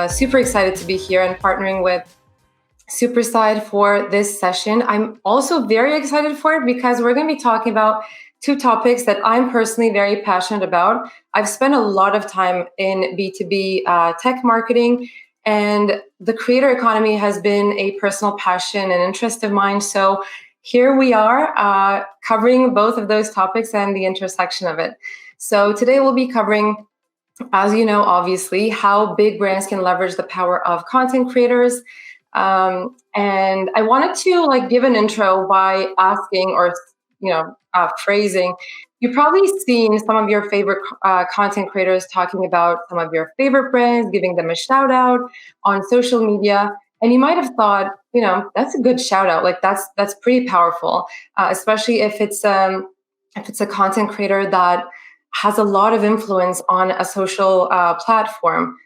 super excited to be here and partnering with Superside for this session. I'm also very excited for it because we're going to be talking about two topics that I'm personally very passionate about. I've spent a lot of time in B2B tech marketing, and the creator economy has been a personal passion and interest of mine. So here we are covering both of those topics and the intersection of it. So today we'll be covering, as you know, obviously, how big brands can leverage the power of content creators. And I wanted to give an intro by asking or, phrasing. You've probably seen some of your favorite content creators talking about some of your favorite brands, giving them a shout out on social media. And you might have thought, that's a good shout out. That's pretty powerful, especially if it's a content creator that has a lot of influence on a social platform.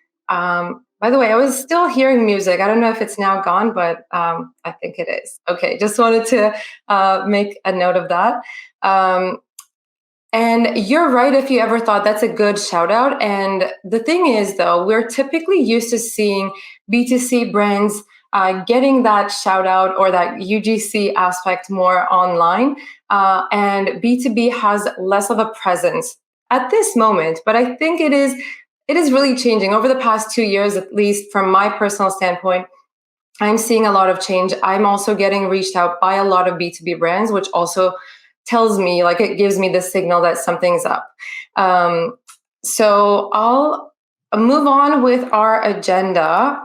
By the way, I was still hearing music. I don't know if it's now gone, but I think it is. Okay, just wanted to make a note of that. And you're right if you ever thought that's a good shout out. And the thing is, though, we're typically used to seeing B2C brands getting that shout out or that UGC aspect more online. And B2B has less of a presence at this moment. But I think it is really changing over the past 2 years, at least from my personal standpoint. I'm seeing a lot of change. I'm also getting reached out by a lot of B2B brands, which also tells me, it gives me the signal that something's up. So I'll move on with our agenda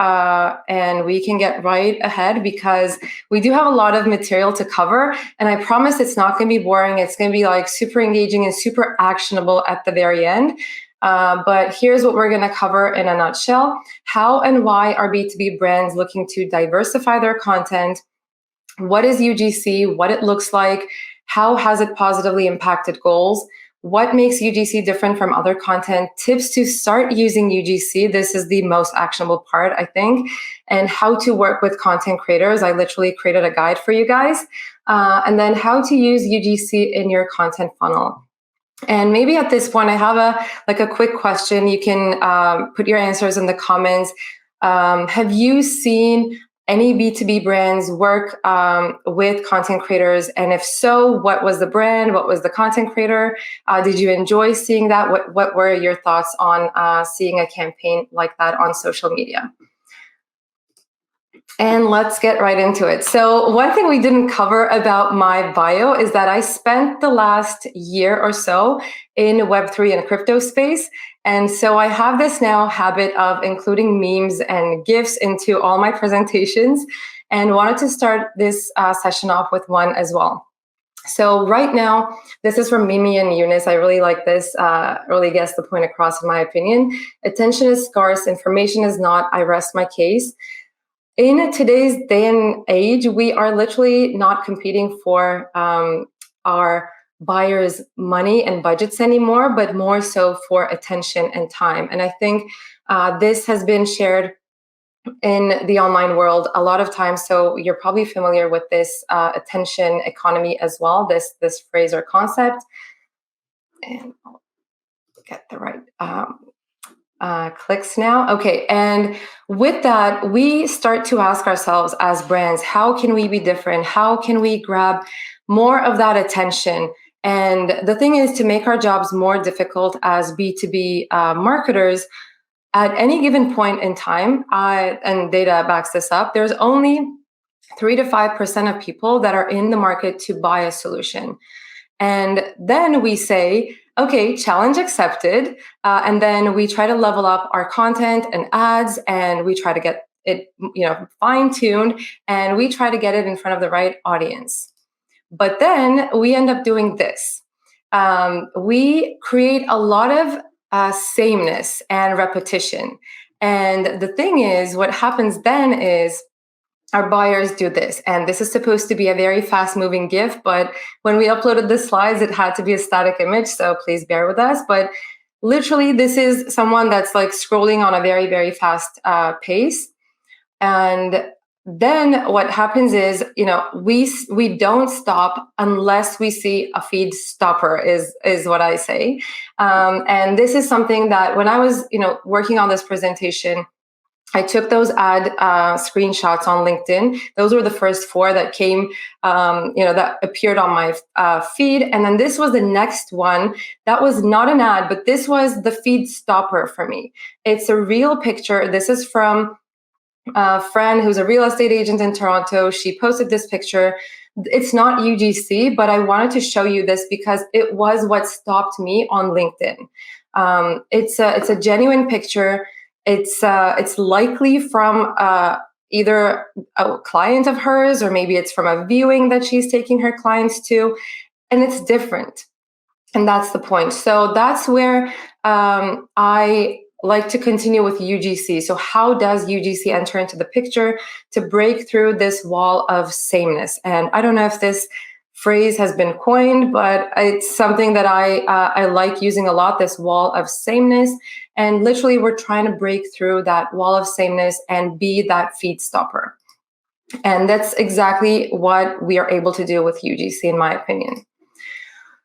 and we can get right ahead because we do have a lot of material to cover. And I promise it's not going to be boring. It's going to be super engaging and super actionable at the very end. But here's what we're going to cover in a nutshell. How and why are B2B brands looking to diversify their content? What is UGC? What it looks like? How has it positively impacted goals? What makes UGC different from other content? Tips to start using UGC. This is the most actionable part, I think. And how to work with content creators. I literally created a guide for you guys. And then how to use UGC in your content funnel. And maybe at this point, I have a quick question. You can put your answers in the comments. Have you seen any B2B brands work with content creators? And if so, what was the brand? What was the content creator? Did you enjoy seeing that? What were your thoughts on seeing a campaign like that on social media? And let's get right into it. So one thing we didn't cover about my bio is that I spent the last year or so in Web3 and crypto space. And so I have this now habit of including memes and GIFs into all my presentations and wanted to start this session off with one as well. So right now, this is from Mimi and Eunice. I really like this, really gets the point across in my opinion. Attention is scarce, information is not, I rest my case. In today's day and age, we are literally not competing for our buyers' money and budgets anymore, but more so for attention and time. And I think this has been shared in the online world a lot of times. So you're probably familiar with this attention economy as well, this phrase or concept. And I'll get the right clicks now. Okay, and with that, we start to ask ourselves as brands, how can we be different? How can we grab more of that attention? And the thing is to make our jobs more difficult as B2B marketers at any given point in time, and data backs this up, there's only 3 to 5% of people that are in the market to buy a solution. And then we say, okay, challenge accepted. And then we try to level up our content and ads, and we try to get it, fine-tuned, and we try to get it in front of the right audience. But then we end up doing this. We create a lot of sameness and repetition. And the thing is, what happens then is our buyers do this. And this is supposed to be a very fast-moving GIF, but when we uploaded the slides, it had to be a static image, so please bear with us. But literally, this is someone that's scrolling on a very, very fast pace. And then what happens is, we don't stop unless we see a feed stopper is what I say. And this is something that when I was, working on this presentation, I took those ad screenshots on LinkedIn. Those were the first 4 that came, that appeared on my feed. And then this was the next one. That was not an ad, but this was the feed stopper for me. It's a real picture. This is from a friend who's a real estate agent in Toronto. She posted this picture. It's not UGC, but I wanted to show you this because it was what stopped me on LinkedIn. It's a genuine picture. It's likely from either a client of hers, or maybe it's from a viewing that she's taking her clients to, and it's different. And that's the point. So that's where I like to continue with UGC. So how does UGC enter into the picture to break through this wall of sameness? And I don't know if this phrase has been coined, but it's something that I like using a lot, this wall of sameness. And literally, we're trying to break through that wall of sameness and be that feed stopper. And that's exactly what we are able to do with UGC, in my opinion.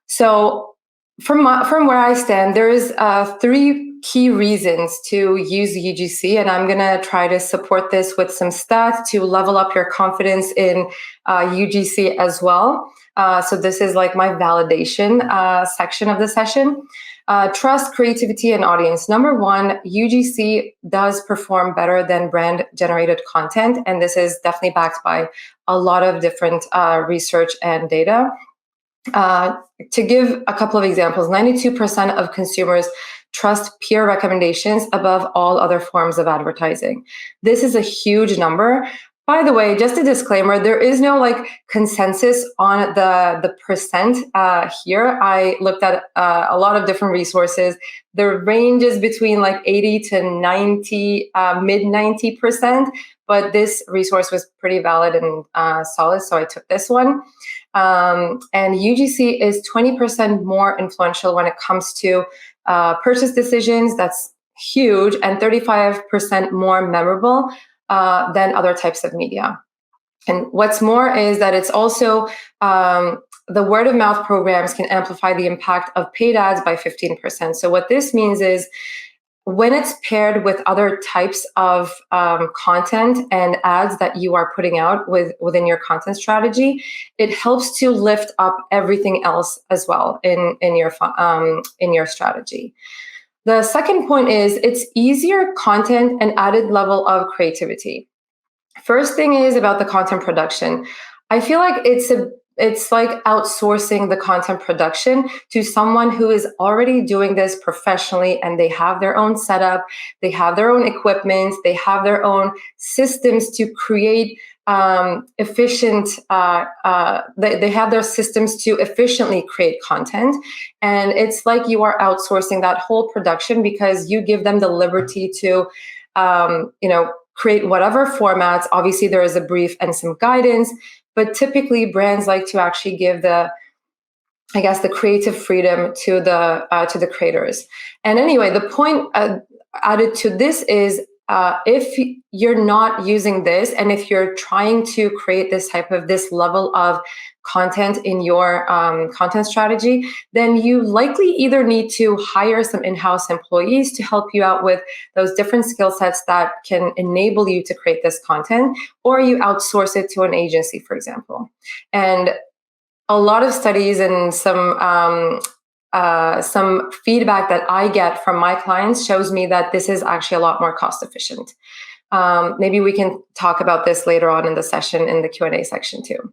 So from where I stand, there is 3 key reasons to use UGC, and I'm going to try to support this with some stats to level up your confidence in UGC as well. So this is like my validation section of the session. Trust, creativity, and audience. Number 1, UGC does perform better than brand-generated content, and this is definitely backed by a lot of different research and data. To give a couple of examples, 92% of consumers trust peer recommendations above all other forms of advertising. This is a huge number. By the way, just a disclaimer, there is no consensus on the percent here. I looked at a lot of different resources. The range is between 80 to 90, mid 90%, but this resource was pretty valid and solid, so I took this one. And UGC is 20% more influential when it comes to purchase decisions. That's huge, and 35% more memorable than other types of media. And what's more is that it's also the word of mouth programs can amplify the impact of paid ads by 15%. So what this means is when it's paired with other types of content and ads that you are putting out within your content strategy, it helps to lift up everything else as well in your strategy. The second point is it's easier content and added level of creativity. First thing is about the content production. I feel like it's like outsourcing the content production to someone who is already doing this professionally, and they have their own setup, they have their own equipment, they have their own systems to create efficient, they have their systems to efficiently create content. And it's like you are outsourcing that whole production because you give them the liberty to, create whatever formats. Obviously, there is a brief and some guidance, but typically brands like to actually give the creative freedom to the creators. And anyway, the point added to this is if you're not using this, and if you're trying to create this level of content in your content strategy, then you likely either need to hire some in-house employees to help you out with those different skill sets that can enable you to create this content, or you outsource it to an agency, for example. And a lot of studies and some feedback that I get from my clients shows me that this is actually a lot more cost efficient. Maybe we can talk about this later on in the session in the Q&A section too.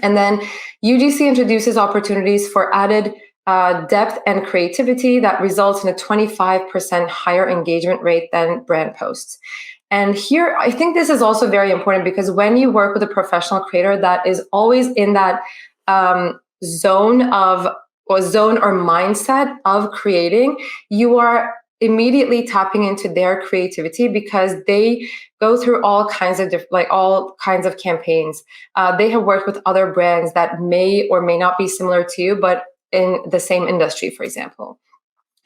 And then UGC introduces opportunities for added depth and creativity that results in a 25% higher engagement rate than brand posts. And here, I think this is also very important because when you work with a professional creator that is always in that zone or mindset of creating, you are immediately tapping into their creativity because they go through all kinds of campaigns. They have worked with other brands that may or may not be similar to you, but in the same industry, for example.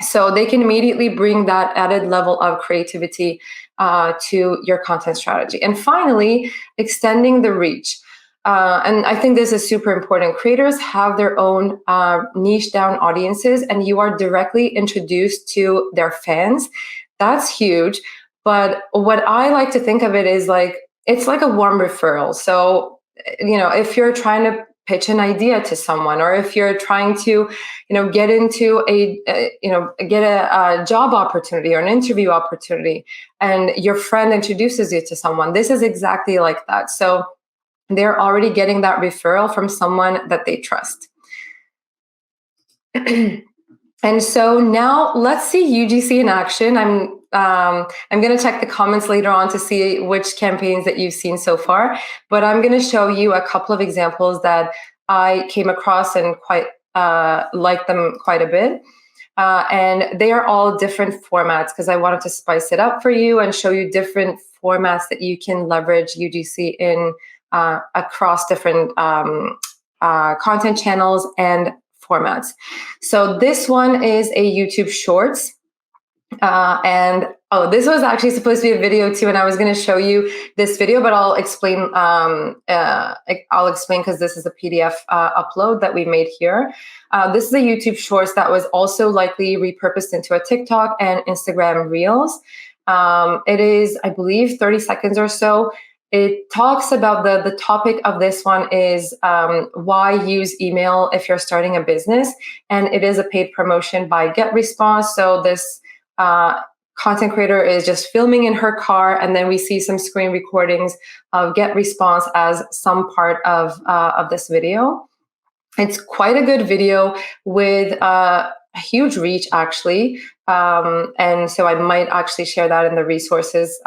So they can immediately bring that added level of creativity to your content strategy. And finally, extending the reach. And I think this is super important. Creators have their own niche down audiences, and you are directly introduced to their fans. That's huge. But what I like to think of it is like, it's like a warm referral. So, if you're trying to pitch an idea to someone, or if you're trying to, get into get a job opportunity or an interview opportunity, and your friend introduces you to someone, this is exactly like that. So they're already getting that referral from someone that they trust. And so now let's see UGC in action. I'm going to check the comments later on to see which campaigns that you've seen so far, but I'm going to show you a couple of examples that I came across and quite like them quite a bit. And they are all different formats because I wanted to spice it up for you and show you different formats that you can leverage UGC in across different content channels and formats. So this one is a YouTube Shorts. And this was actually supposed to be a video too, and I was going to show you this video, but I'll explain. I'll explain because this is a PDF upload that we made here. This is a YouTube Shorts that was also likely repurposed into a TikTok and Instagram Reels. It is, I believe, 30 seconds or so. It talks about the topic of this one is why use email if you're starting a business, and it is a paid promotion by GetResponse. So this content creator is just filming in her car, and then we see some screen recordings of GetResponse as some part of this video. It's quite a good video with a huge reach, actually. And so I might actually share that in the resources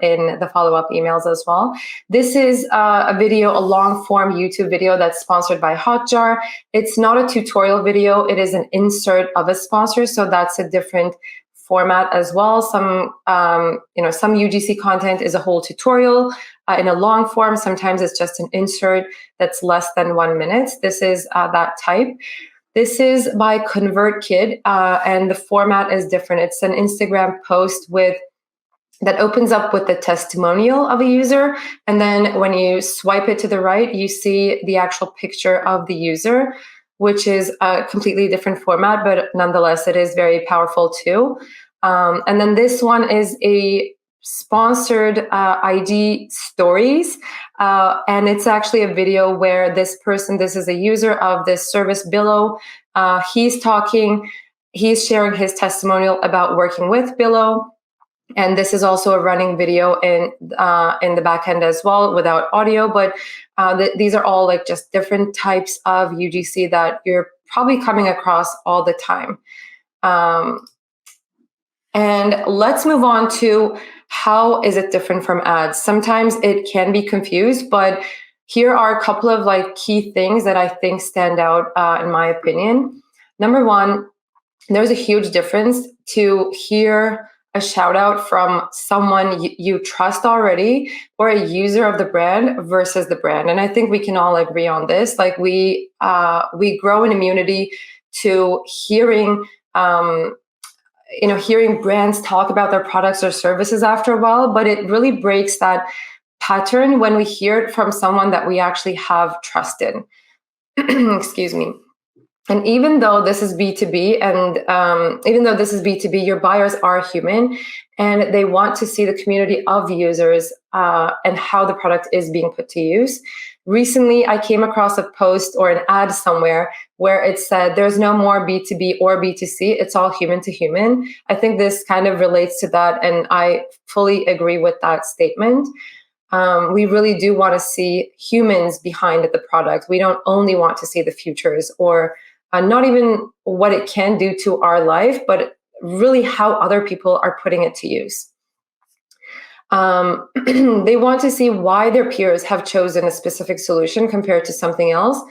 in the follow-up emails as well. This is a video, a long-form YouTube video that's sponsored by Hotjar. It's not a tutorial video. It is an insert of a sponsor, so that's a different format as well. Some UGC content is a whole tutorial in a long form. Sometimes it's just an insert that's less than 1 minute. This is that type. This is by ConvertKit, and the format is different. It's an Instagram post that opens up with the testimonial of a user, and then when you swipe it to the right, you see the actual picture of the user, which is a completely different format, but nonetheless, it is very powerful too. And then this one is a sponsored IG stories, and it's actually a video where this is a user of this service Billow. He's sharing his testimonial about working with Billow. And this is also a running video in the back end as well without audio, but these are all like just different types of UGC that you're probably coming across all the time. And let's move on to how is it different from ads? Sometimes it can be confused, but here are a couple of like key things that I think stand out in my opinion. Number one, there's a huge difference to hear a shout out from someone you trust already or a user of the brand versus the brand. And I think we can all agree on this. Like we grow in immunity to hearing brands talk about their products or services after a while, but it really breaks that pattern when we hear it from someone that we actually have trusted. Excuse me. And even though this is B2B, your buyers are human and they want to see the community of users and how the product is being put to use. Recently, I came across a post or an ad somewhere where it said there's no more B2B or B2C, it's all human to human. I think this kind of relates to that, and I fully agree with that statement. We really do want to see humans behind the product. We don't only want to see the futures or not even what it can do to our life, but really how other people are putting it to use. They want to see why their peers have chosen a specific solution compared to something else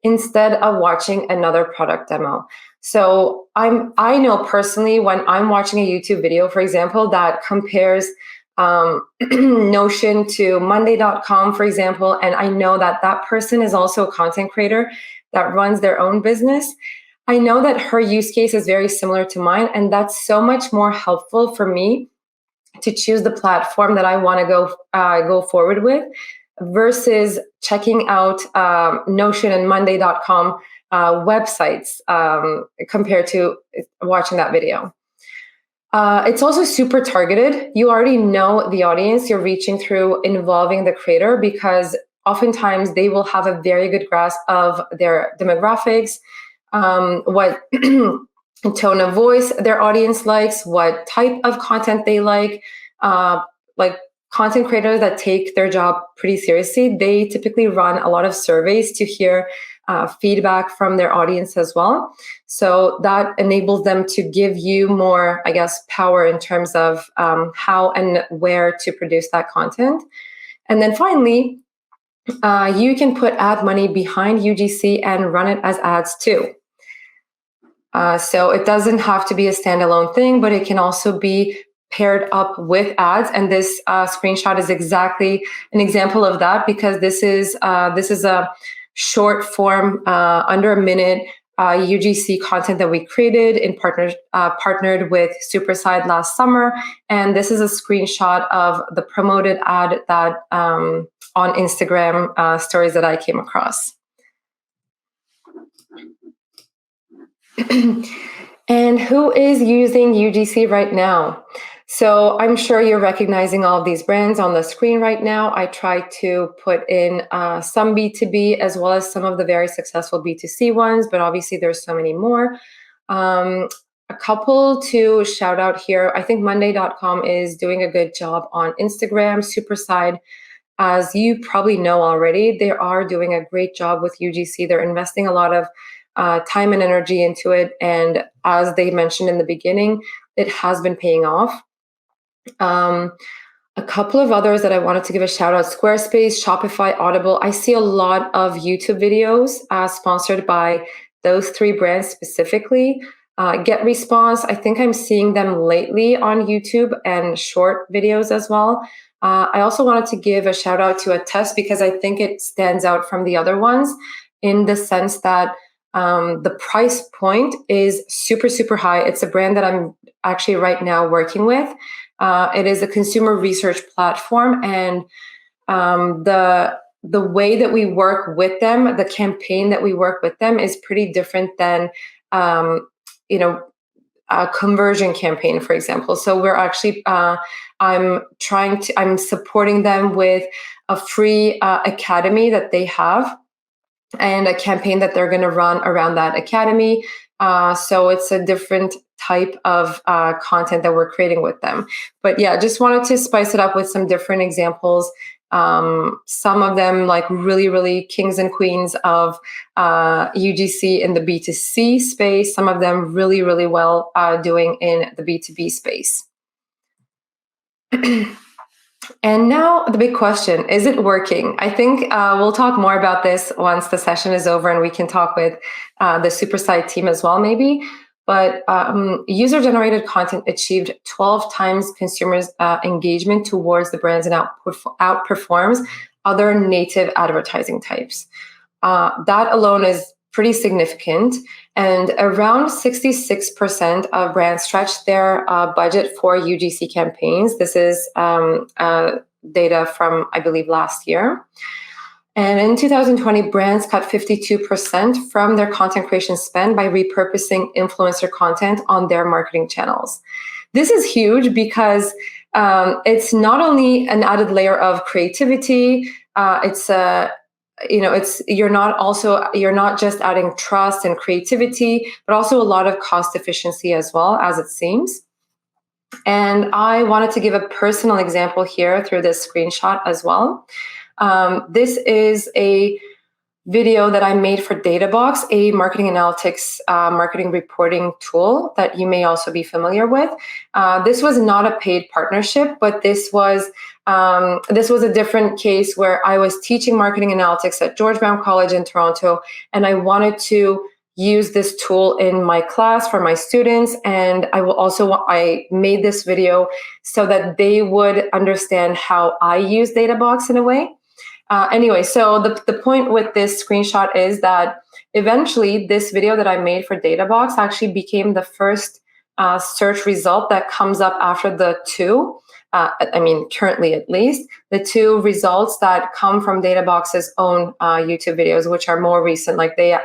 instead of watching another product demo. So I know personally when I'm watching a YouTube video, for example, that compares Notion to Monday.com, for example, and I know that that person is also a content creator that runs their own business. I know that her use case is very similar to mine, and that's so much more helpful for me to choose the platform that I want to go forward with versus checking out Notion and Monday.com websites compared to watching that video. It's also super targeted. You already know the audience you're reaching through involving the creator, because oftentimes they will have a very good grasp of their demographics, what tone of voice their audience likes, what type of content they like. Like content creators that take their job pretty seriously, they typically run a lot of surveys to hear feedback from their audience as well. So that enables them to give you more, I guess, power in terms of how and where to produce that content. And then finally, you can put ad money behind UGC and run it as ads too. So it doesn't have to be a standalone thing, but it can also be paired up with ads. And this screenshot is exactly an example of that, because this is a short form, under a minute UGC content that we created in partnered with Superside last summer. And this is a screenshot of the promoted ad that on Instagram stories that I came across. And who is using UGC right now? So I'm sure you're recognizing all of these brands on the screen right now. I tried to put in some B2B as well as some of the very successful B2C ones, but obviously there's so many more. A couple to shout out here. I think Monday.com is doing a good job on Instagram. Superside, as you probably know already, they are doing a great job with UGC. They're investing a lot of time and energy into it. And as they mentioned in the beginning, it has been paying off. A couple of others that I wanted to give a shout out: Squarespace, Shopify, Audible. I see a lot of YouTube videos sponsored by those three brands specifically. Get Response, I think I'm seeing them lately on YouTube and short videos as well. I also wanted to give a shout out to Attest, because I think it stands out from the other ones in the sense that the price point is super, super high. It's a brand that I'm actually right now working with. It is a consumer research platform, and the way that we work with them, the campaign that we work with them, is pretty different than a conversion campaign, for example. So we're actually I'm supporting them with a free academy that they have, and a campaign that they're going to run around that academy. So it's a different type of content that we're creating with them. But yeah, just wanted to spice it up with some different examples. Some of them like really, really kings and queens of UGC in the B2C space. Some of them really, really well doing in the B2B space. And now the big question, is it working? I think we'll talk more about this once the session is over and we can talk with the Superside team as well, maybe. But user-generated content achieved 12 times consumers' engagement towards the brands and outperforms other native advertising types. That alone is pretty significant. And around 66% of brands stretch their budget for UGC campaigns. This is data from, I believe, last year. And in 2020, brands cut 52% from their content creation spend by repurposing influencer content on their marketing channels. This is huge because it's not only an added layer of creativity, you're not just adding trust and creativity, but also a lot of cost efficiency as well, as it seems. And I wanted to give a personal example here through this screenshot as well. This is a video that I made for DataBox, a marketing analytics, marketing reporting tool that you may also be familiar with. This was not a paid partnership, but this was a different case where I was teaching marketing analytics at George Brown College in Toronto, and I wanted to use this tool in my class for my students. And I made this video so that they would understand how I use DataBox in a way. Anyway, so the point with this screenshot is that eventually this video that I made for DataBox actually became the first search result that comes up after the two. Currently at least, the two results that come from DataBox's own YouTube videos, which are more recent, like they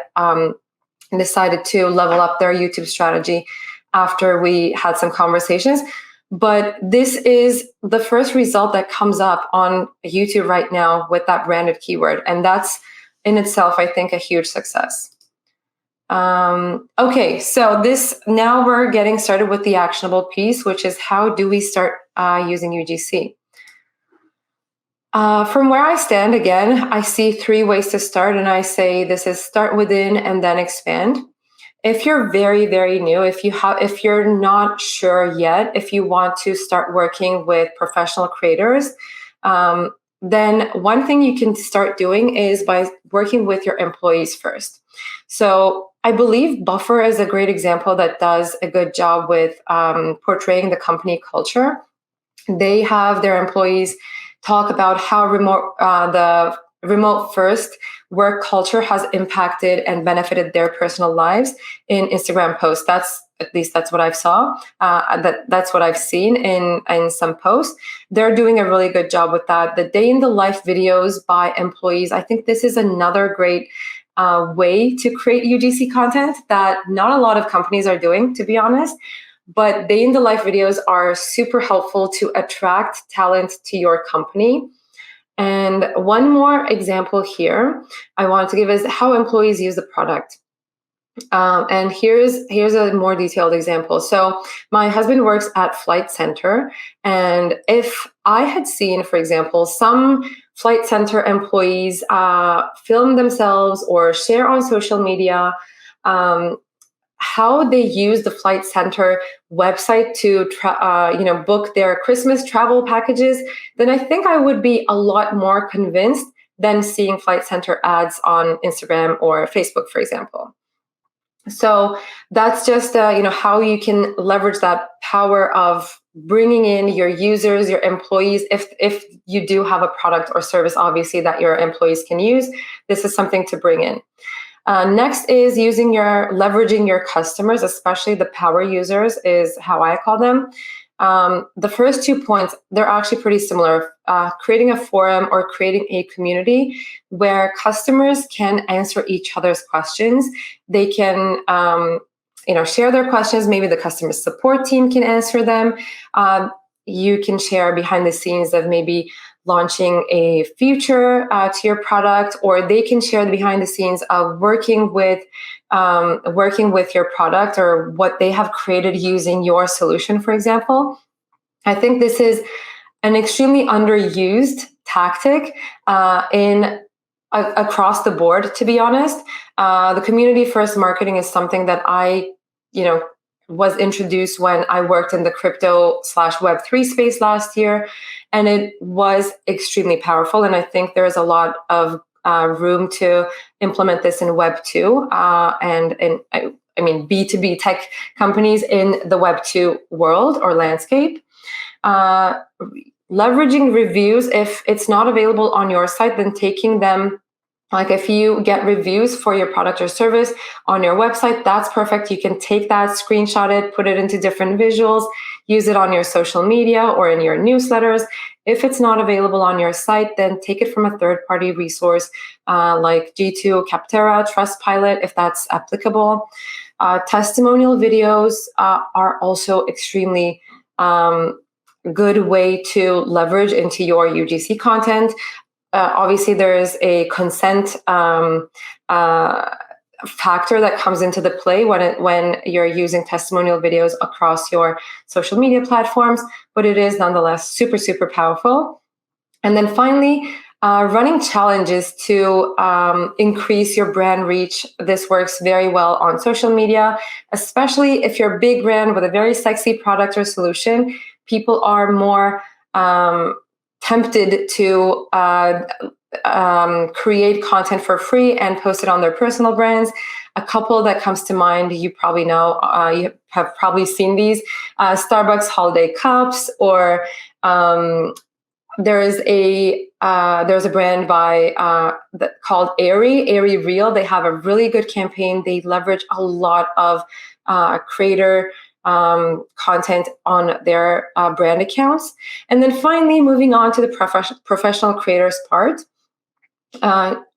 decided to level up their YouTube strategy after we had some conversations. But this is the first result that comes up on YouTube right now with that branded keyword. And that's in itself, I think, a huge success. Okay, so now we're getting started with the actionable piece, which is how do we start using UGC? From where I stand, again, I see 3 ways to start, and I say this is start within and then expand. If you're very, very new, if you're not sure yet, if you want to start working with professional creators, then one thing you can start doing is by working with your employees first. So I believe Buffer is a great example that does a good job with portraying the company culture. They have their employees talk about how the remote first work culture has impacted and benefited their personal lives in Instagram posts. At least that's what I've saw. That's what I've seen in some posts. They're doing a really good job with that. The day in the life videos by employees, I think this is another great way to create UGC content that not a lot of companies are doing, to be honest. But day in the life videos are super helpful to attract talent to your company. And one more example here I wanted to give is how employees use the product. And here's a more detailed example. So my husband works at Flight Center, and if I had seen, for example, some Flight Center employees film themselves or share on social media how they use the Flight Center website to book their Christmas travel packages, then I think I would be a lot more convinced than seeing Flight Center ads on Instagram or Facebook, for example. So that's just how you can leverage that power of bringing in your users, your employees. If you do have a product or service, obviously, that your employees can use, this is something to bring in. Next is leveraging your customers, especially the power users is how I call them. The first 2 points, they're actually pretty similar. Creating a forum or creating a community where customers can answer each other's questions. They can share their questions. Maybe the customer support team can answer them. You can share behind the scenes of maybe launching a feature to your product, or they can share the behind the scenes of working with your product or what they have created using your solution, for example. I think this is an extremely underused tactic across the board, to be honest. The community first marketing is something that I was introduced when I worked in the crypto/Web3 space last year, and it was extremely powerful. And I think there is a lot of room to implement this in Web2 and B2B tech companies in the Web2 world or landscape. Leveraging reviews, if it's not available on your site, then taking them. Like if you get reviews for your product or service on your website, that's perfect. You can take that, screenshot it, put it into different visuals, use it on your social media or in your newsletters. If it's not available on your site, then take it from a third-party resource like G2, Capterra, Trustpilot, if that's applicable. Testimonial videos are also extremely good way to leverage into your UGC content. Obviously, there is a consent factor that comes into the play when you're using testimonial videos across your social media platforms, but it is nonetheless super, super powerful. And then finally, running challenges to increase your brand reach. This works very well on social media, especially if you're a big brand with a very sexy product or solution. People are more tempted to create content for free and post it on their personal brands. A couple that comes to mind, you probably know, you have probably seen these, Starbucks holiday cups, or there's a brand called Airy Real. They have a really good campaign. They leverage a lot of creator content on their brand accounts. And then finally, moving on to the professional creators part.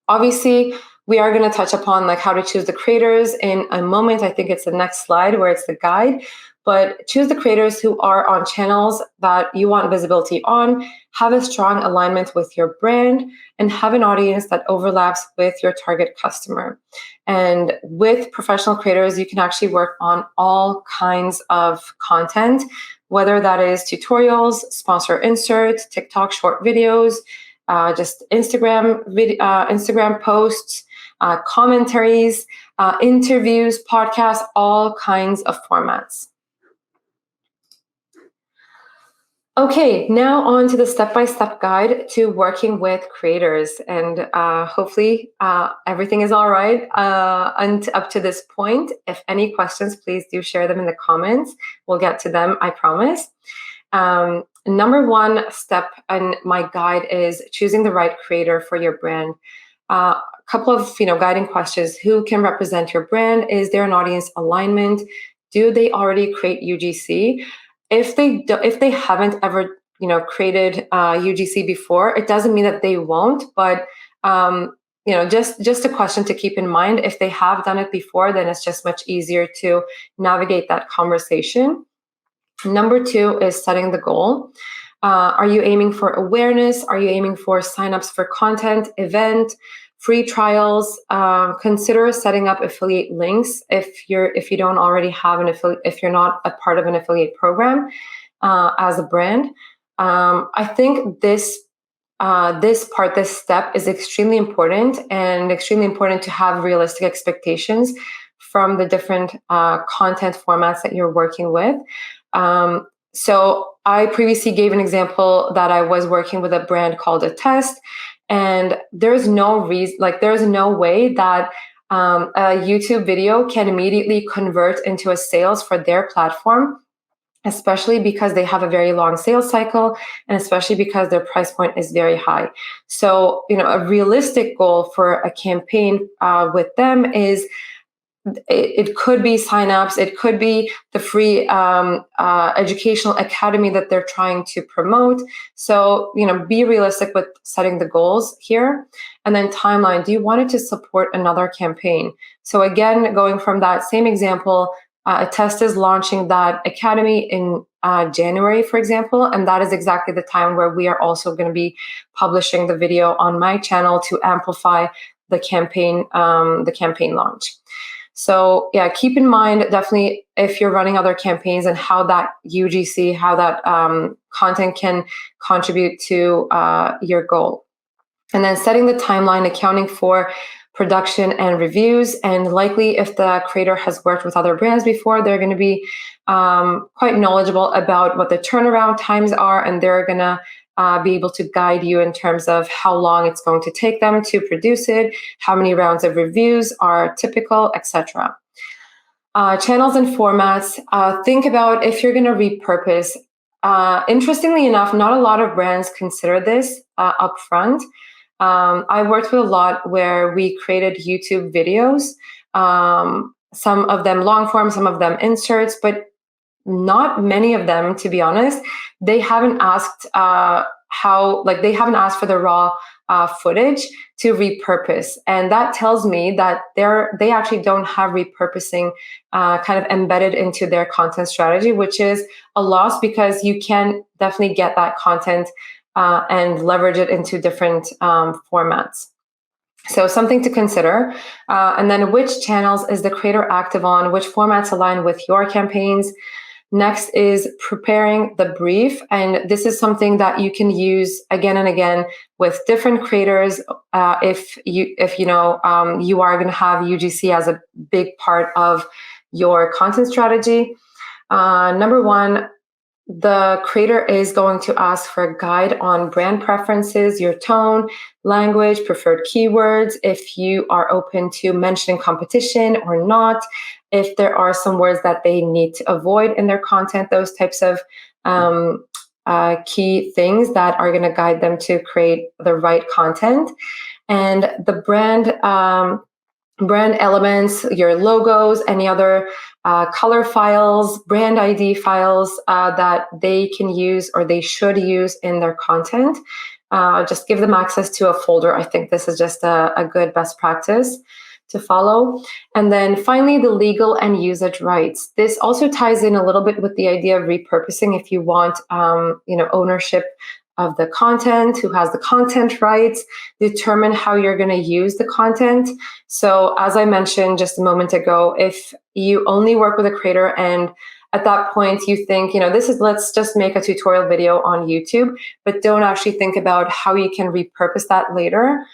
Obviously, We are going to touch upon like how to choose the creators in a moment. I think it's the next slide where it's the guide. But choose the creators who are on channels that you want visibility on, have a strong alignment with your brand, and have an audience that overlaps with your target customer. And with professional creators, you can actually work on all kinds of content, whether that is tutorials, sponsor inserts, TikTok short videos, just Instagram posts, commentaries, interviews, podcasts, all kinds of formats. Okay, now on to the step-by-step guide to working with creators. And hopefully everything is all right and up to this point. If any questions, please do share them in the comments. We'll get to them, I promise. Number one step in my guide is choosing the right creator for your brand. A couple of guiding questions. Who can represent your brand? Is there an audience alignment? Do they already create UGC? If they haven't ever created UGC before, it doesn't mean that they won't. But just a question to keep in mind. If they have done it before, then it's just much easier to navigate that conversation. Number two is setting the goal. Are you aiming for awareness? Are you aiming for signups for content, event, free trials? Consider setting up affiliate links if you don't already have an affiliate, if you're not a part of an affiliate program as a brand. I think this step is extremely important, and extremely important to have realistic expectations from the different content formats that you're working with. So I previously gave an example that I was working with a brand called A Test, and there's no way that a YouTube video can immediately convert into a sales for their platform, especially because they have a very long sales cycle, and especially because their price point is very high. So, a realistic goal for a campaign with them is it could be signups, it could be the free educational academy that they're trying to promote. So, be realistic with setting the goals here. And then timeline. Do you want it to support another campaign? So again, going from that same example, A Test is launching that academy in January, for example, and that is exactly the time where we are also going to be publishing the video on my channel to amplify the campaign launch. So yeah, keep in mind definitely if you're running other campaigns and how that UGC, how that content can contribute to your goal. And then setting the timeline, accounting for production and reviews. And likely if the creator has worked with other brands before, they're going to be quite knowledgeable about what the turnaround times are, and they're going to be able to guide you in terms of how long it's going to take them to produce it, how many rounds of reviews are typical, etc. Channels and formats. Think about if you're going to repurpose. Interestingly enough, not a lot of brands consider this upfront. I worked with a lot where we created YouTube videos, some of them long form, some of them inserts, but not many of them, to be honest. They haven't asked they haven't asked for the raw footage to repurpose, and that tells me that they actually don't have repurposing kind of embedded into their content strategy, which is a loss because you can definitely get that content and leverage it into different formats. So something to consider. And then which channels is the creator active on? Which formats align with your campaigns? Next is preparing the brief. And this is something that you can use again and again with different creators. If you are going to have UGC as a big part of your content strategy. Number one, the creator is going to ask for a guide on brand preferences, your tone, language, preferred keywords, if you are open to mentioning competition or not, if there are some words that they need to avoid in their content, those types of key things that are going to guide them to create the right content. And the brand elements, your logos, any other color files, brand ID files that they can use or they should use in their content. just give them access to a folder. I think this is just a good best practice to follow. And then finally, the legal and usage rights. This also ties in a little bit with the idea of repurposing. If you want, ownership of the content, who has the content rights, determine how you're going to use the content. So as I mentioned just a moment ago, if you only work with a creator and at that point you think, let's just make a tutorial video on YouTube, but don't actually think about how you can repurpose that later,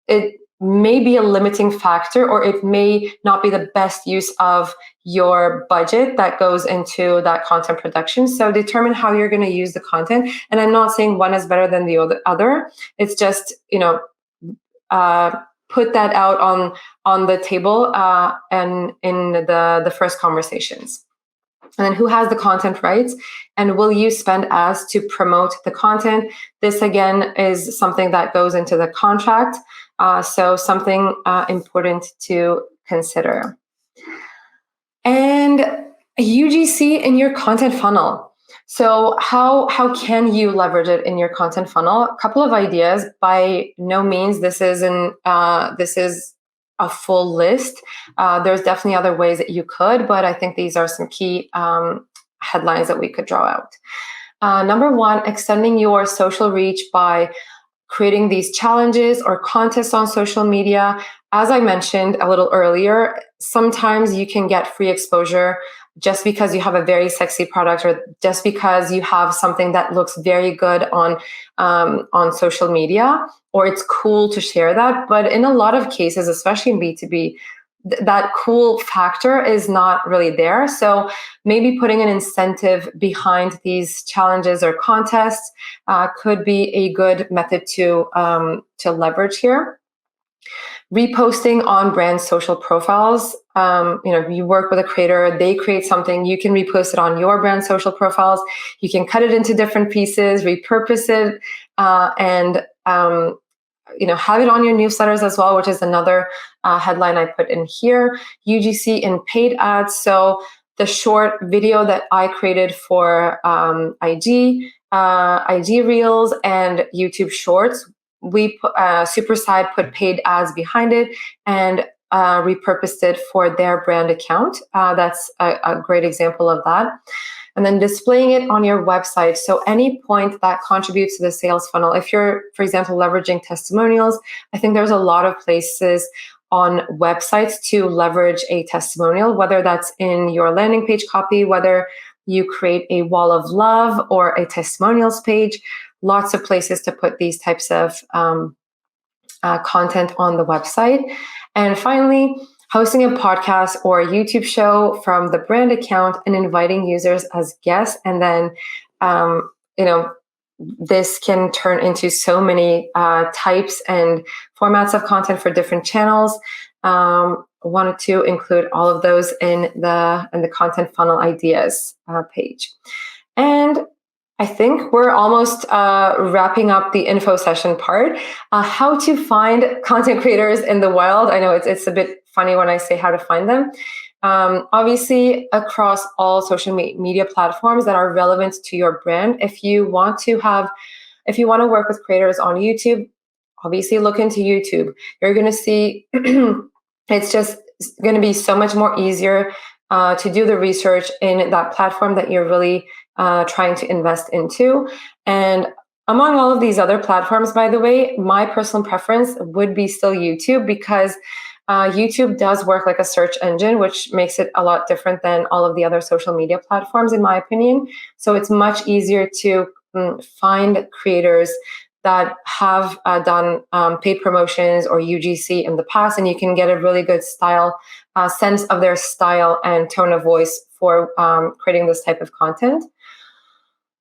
it may be a limiting factor, or it may not be the best use of your budget that goes into that content production. So determine how you're going to use the content. And I'm not saying one is better than the other. It's just, put that out on the table and in the first conversations. And then who has the content rights, and will you spend ads to promote the content? This again is something that goes into the contract. So something important to consider. And UGC in your content funnel. So how can you leverage it in your content funnel? A couple of ideas. By no means this is a full list. There's definitely other ways that you could, but I think these are some key headlines that we could draw out. Number one, extending your social reach by creating these challenges or contests on social media. As I mentioned a little earlier, sometimes you can get free exposure just because you have a very sexy product, or just because you have something that looks very good on social media, or it's cool to share that. But in a lot of cases, especially in B2B, that cool factor is not really there. So maybe putting an incentive behind these challenges or contests could be a good method to leverage here. Reposting on brand social profiles. You work with a creator, they create something, you can repost it on your brand social profiles. You can cut it into different pieces, repurpose it, and have it on your newsletters as well, which is another headline I put in here. UGC in paid ads. So the short video that I created for IG Reels and YouTube Shorts, we Superside put paid ads behind it and repurposed it for their brand account. That's a great example of that. And then displaying it on your website. So any point that contributes to the sales funnel. If you're, for example, leveraging testimonials, I think there's a lot of places on websites to leverage a testimonial, whether that's in your landing page copy, whether you create a wall of love or a testimonials page. Lots of places to put these types of content on the website. And finally, hosting a podcast or a YouTube show from the brand account and inviting users as guests. And then, this can turn into so many types and formats of content for different channels. Wanted to include all of those in the content funnel ideas page. And I think we're almost wrapping up the info session part. How to find content creators in the wild. I know it's a bit funny when I say how to find them. Obviously, across all social media platforms that are relevant to your brand. If you want to work with creators on YouTube, obviously look into YouTube. You're going to see it's just going to be so much more easier to do the research in that platform that you're really trying to invest into. And among all of these other platforms, by the way, my personal preference would be still YouTube, because YouTube does work like a search engine, which makes it a lot different than all of the other social media platforms, in my opinion. So it's much easier to find creators that have done paid promotions or UGC in the past, and you can get a really good sense of their style and tone of voice for creating this type of content.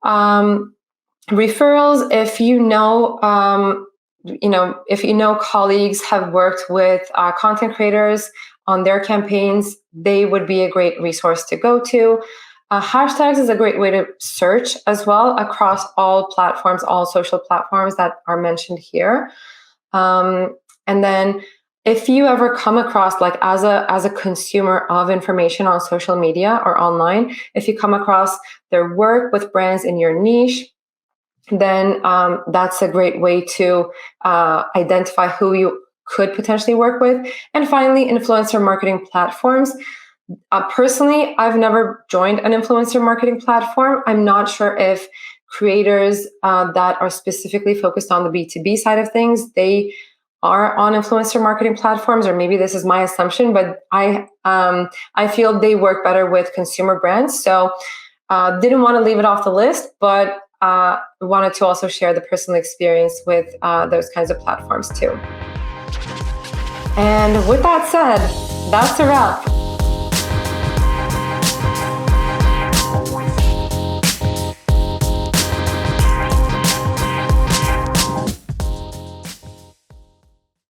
Referrals, if you know colleagues have worked with content creators on their campaigns, they would be a great resource to go to. Hashtags is a great way to search as well across all platforms, all social platforms that are mentioned here. And then if you ever come across, like as a consumer of information on social media or online, if you come across their work with brands in your niche, then that's a great way to identify who you could potentially work with. And finally, influencer marketing platforms. Personally, I've never joined an influencer marketing platform. I'm not sure if creators that are specifically focused on the B2B side of things, they are on influencer marketing platforms, or maybe this is my assumption, but I feel they work better with consumer brands. So didn't want to leave it off the list, but wanted to also share the personal experience with those kinds of platforms too. And with that said, that's a wrap.